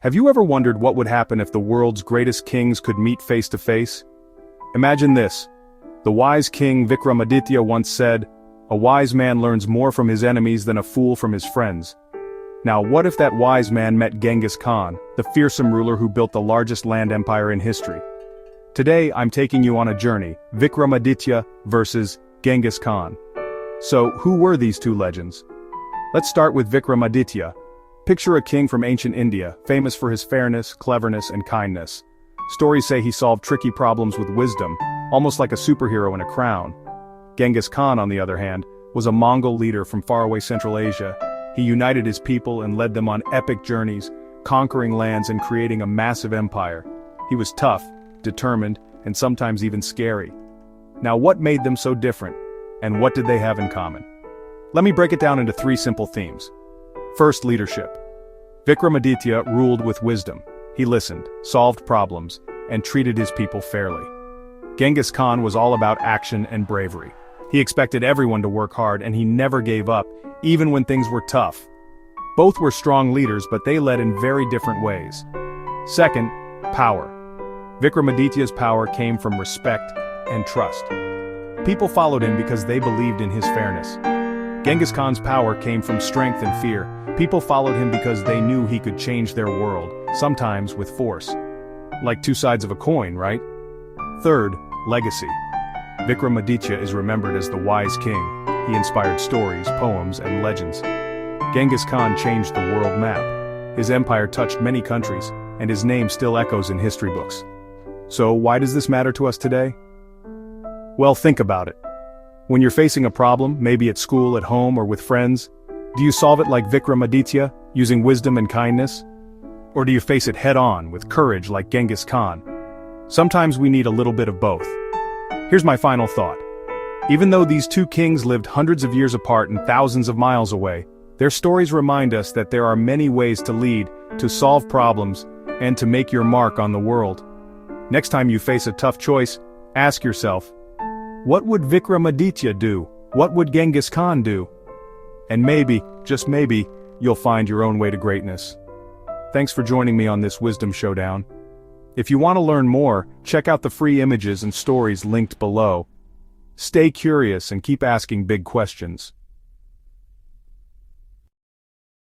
Have you ever wondered what would happen if the world's greatest kings could meet face to face? Imagine this. The wise king Vikramaditya once said, "A wise man learns more from his enemies than a fool from his friends." Now what if that wise man met Genghis Khan, the fearsome ruler who built the largest land empire in history? Today I'm taking you on a journey, Vikramaditya versus Genghis Khan. So, who were these two legends? Let's start with Vikramaditya. Picture a king from ancient India, famous for his fairness, cleverness, and kindness. Stories say he solved tricky problems with wisdom, almost like a superhero in a crown. Genghis Khan, on the other hand, was a Mongol leader from faraway Central Asia. He united his people and led them on epic journeys, conquering lands and creating a massive empire. He was tough, determined, and sometimes even scary. Now what made them so different? And what did they have in common? Let me break it down into three simple themes. First, leadership. Vikramaditya ruled with wisdom. He listened, solved problems, and treated his people fairly. Genghis Khan was all about action and bravery. He expected everyone to work hard and he never gave up, even when things were tough. Both were strong leaders, but they led in very different ways. Second, power. Vikramaditya's power came from respect and trust. People followed him because they believed in his fairness. Genghis Khan's power came from strength and fear. People followed him because they knew he could change their world, sometimes with force. Like two sides of a coin, right? Third, legacy. Vikramaditya is remembered as the wise king. He inspired stories, poems, and legends. Genghis Khan changed the world map. His empire touched many countries, and his name still echoes in history books. So why does this matter to us today? Well, think about it. When you're facing a problem, maybe at school, at home, or with friends, do you solve it like Vikramaditya, using wisdom and kindness? Or do you face it head-on, with courage like Genghis Khan? Sometimes we need a little bit of both. Here's my final thought. Even though these two kings lived hundreds of years apart and thousands of miles away, their stories remind us that there are many ways to lead, to solve problems, and to make your mark on the world. Next time you face a tough choice, ask yourself, what would Vikramaditya do? What would Genghis Khan do? And maybe, just maybe, you'll find your own way to greatness. Thanks for joining me on this Wisdom Showdown. If you want to learn more, check out the free images and stories linked below. Stay curious and keep asking big questions.